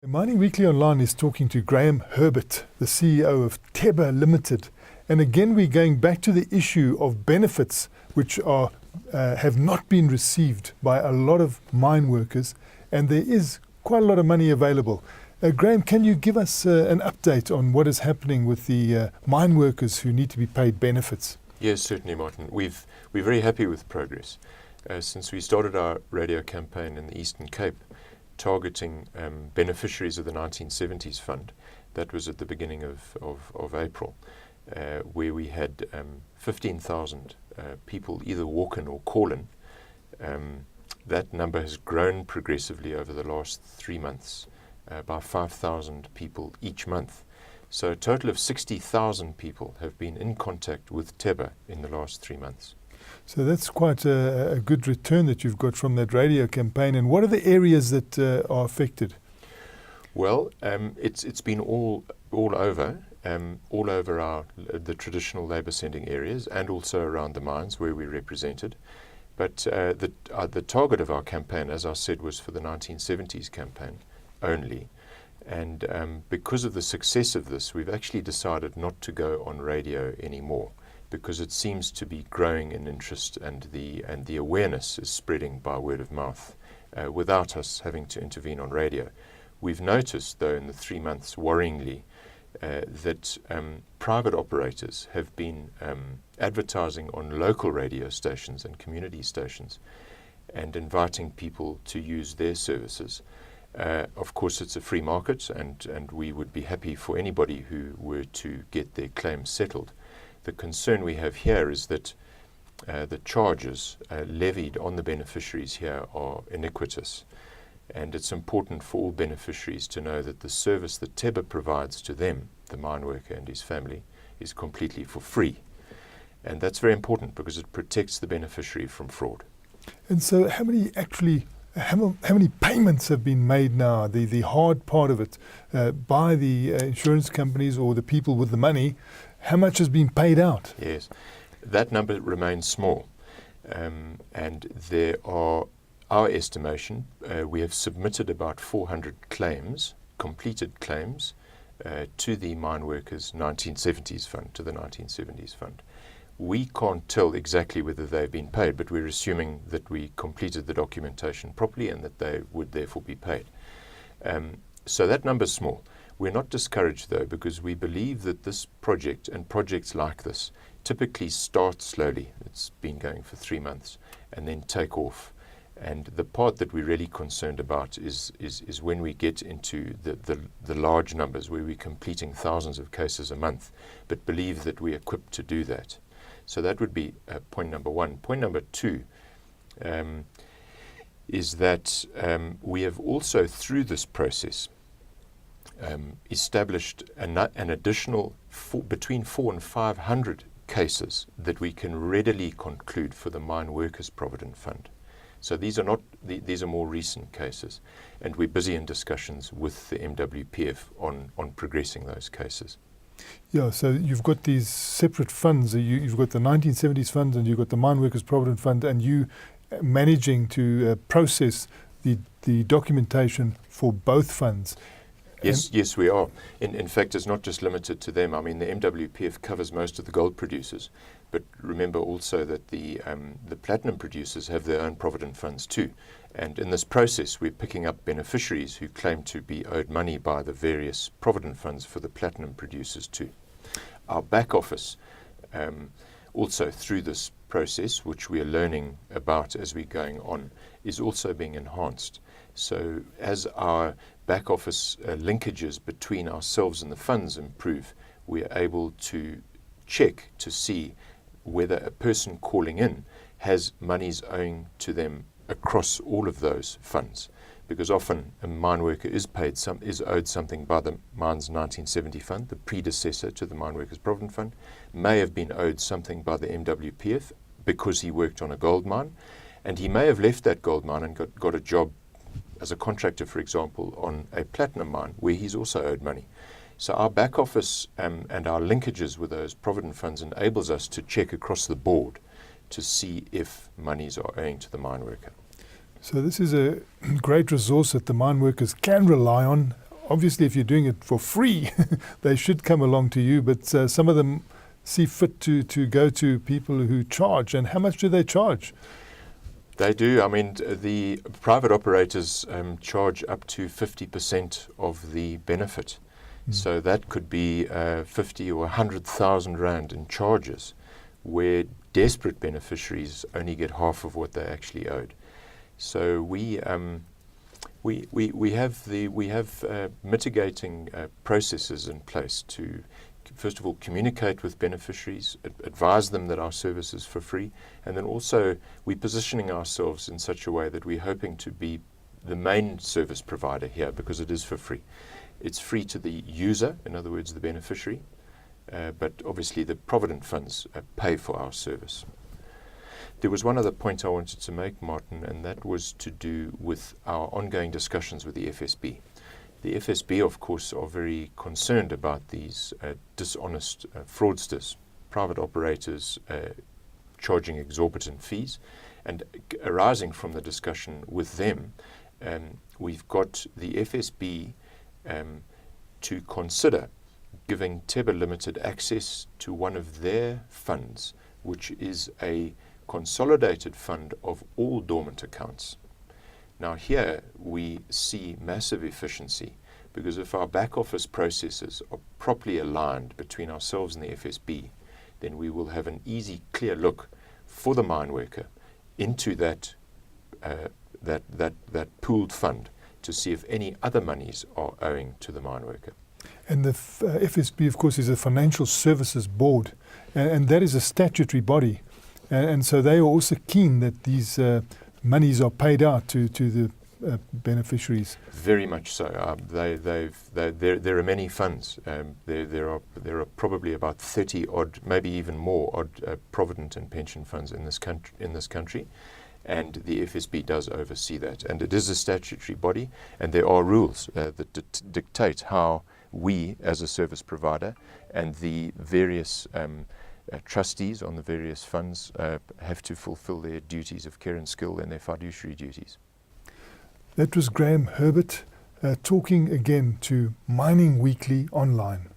Mining Weekly Online is talking to Graham Herbert, the CEO of Teba Limited. And again, we're going back to the issue of benefits which have not been received by a lot of mine workers, and there is quite a lot of money available. Graham, can you give us an update on what is happening with the mine workers who need to be paid benefits? Yes, certainly, Martin. We're very happy with progress. Since we started our radio campaign in the Eastern Cape, targeting beneficiaries of the 1970s fund, that was at the beginning of April, where we had 15,000 people either walk in or call in. That number has grown progressively over the last 3 months by 5,000 people each month. So a total of 60,000 people have been in contact with Teba in the last 3 months. So that's quite a good return that you've got from that radio campaign. And what are the areas that are affected? Well, it's been all over the traditional labour sending areas and also around the mines where we're represented. But the target of our campaign, as I said, was for the 1970s campaign only. And because of the success of this, we've actually decided not to go on radio anymore, because it seems to be growing in interest and the awareness is spreading by word of mouth without us having to intervene on radio. We've noticed, though, in the 3 months, worryingly, that private operators have been advertising on local radio stations and community stations and inviting people to use their services. Of course, it's a free market, and we would be happy for anybody who were to get their claims settled. The concern we have here is that the charges levied on the beneficiaries here are iniquitous. And it's important for all beneficiaries to know that the service that Teba provides to them, the mine worker and his family, is completely for free. And that's very important because it protects the beneficiary from fraud. And so how many payments have been made now, the hard part of it, by the insurance companies or the people with the money? How much has been paid out? Yes, that number remains small. And there are, our estimation, we have submitted about 400 claims, completed claims, to the Mine Workers 1970s Fund, to the 1970s Fund. We can't tell exactly whether they've been paid, but we're assuming that we completed the documentation properly and that they would therefore be paid. So that number's small. We're not discouraged, though, because we believe that this project and projects like this typically start slowly. It's been going for 3 months and then take off. And the part that we're really concerned about is when we get into the large numbers where we're completing thousands of cases a month, but believe that we're equipped to do that. So that would be point number one. Point number two is that we have also, through this process, established an additional between 400 and 500 cases that we can readily conclude for the Mine Workers Provident Fund. So these are more recent cases, and we're busy in discussions with the MWPF on progressing those cases. Yeah, so you've got these separate funds. You've got the 1970s fund and you've got the Mine Workers Provident Fund, and you managing to process the documentation for both funds. Yes, we are. In fact, it's not just limited to them. I mean, the MWPF covers most of the gold producers, but remember also that the platinum producers have their own provident funds too. And in this process, we're picking up beneficiaries who claim to be owed money by the various provident funds for the platinum producers too. Our back office, also through this process, which we are learning about as we're going on, is also being enhanced. So as our back office linkages between ourselves and the funds improve, we are able to check to see whether a person calling in has monies owing to them across all of those funds. Because often a mine worker is owed something by the mine's 1970 fund, the predecessor to the Mine Workers Provident Fund, may have been owed something by the MWPF because he worked on a gold mine, and he may have left that gold mine and got a job as a contractor, for example, on a platinum mine where he's also owed money. So our back office and our linkages with those provident funds enables us to check across the board to see if monies are owing to the mine worker. So this is a great resource that the mine workers can rely on obviously if you're doing it for free, they should come along to you, but some of them see fit to go to people who charge. And how much do they charge? They do. I mean, the private operators charge up to 50% of the benefit. So that could be 50 or 100,000 rand in charges, where desperate beneficiaries only get half of what they actually owed. So we have mitigating processes in place to, first of all, communicate with beneficiaries, advise them that our service is for free, and then also we're positioning ourselves in such a way that we're hoping to be the main service provider here because it is for free. It's free to the user, in other words, the beneficiary, but obviously the provident funds pay for our service. There was one other point I wanted to make, Martin, and that was to do with our ongoing discussions with the FSB. The FSB, of course, are very concerned about these dishonest fraudsters, private operators charging exorbitant fees, and arising from the discussion with them, we've got the FSB to consider giving Teba Limited access to one of their funds, which is a consolidated fund of all dormant accounts. Now here we see massive efficiency, because if our back office processes are properly aligned between ourselves and the FSB, then we will have an easy, clear look for the mine worker into that pooled fund to see if any other monies are owing to the mine worker. And the FSB, of course, is a Financial Services Board, and that is a statutory body. And so they are also keen that these monies are paid out to the beneficiaries. Very much so. There are many funds. There are probably about 30 odd, maybe even more odd provident and pension funds in this country. And the FSB does oversee that. And it is a statutory body, and there are rules that dictate how we, as a service provider, and the various trustees on the various funds have to fulfill their duties of care and skill and their fiduciary duties. That was Graham Herbert talking again to Mining Weekly Online.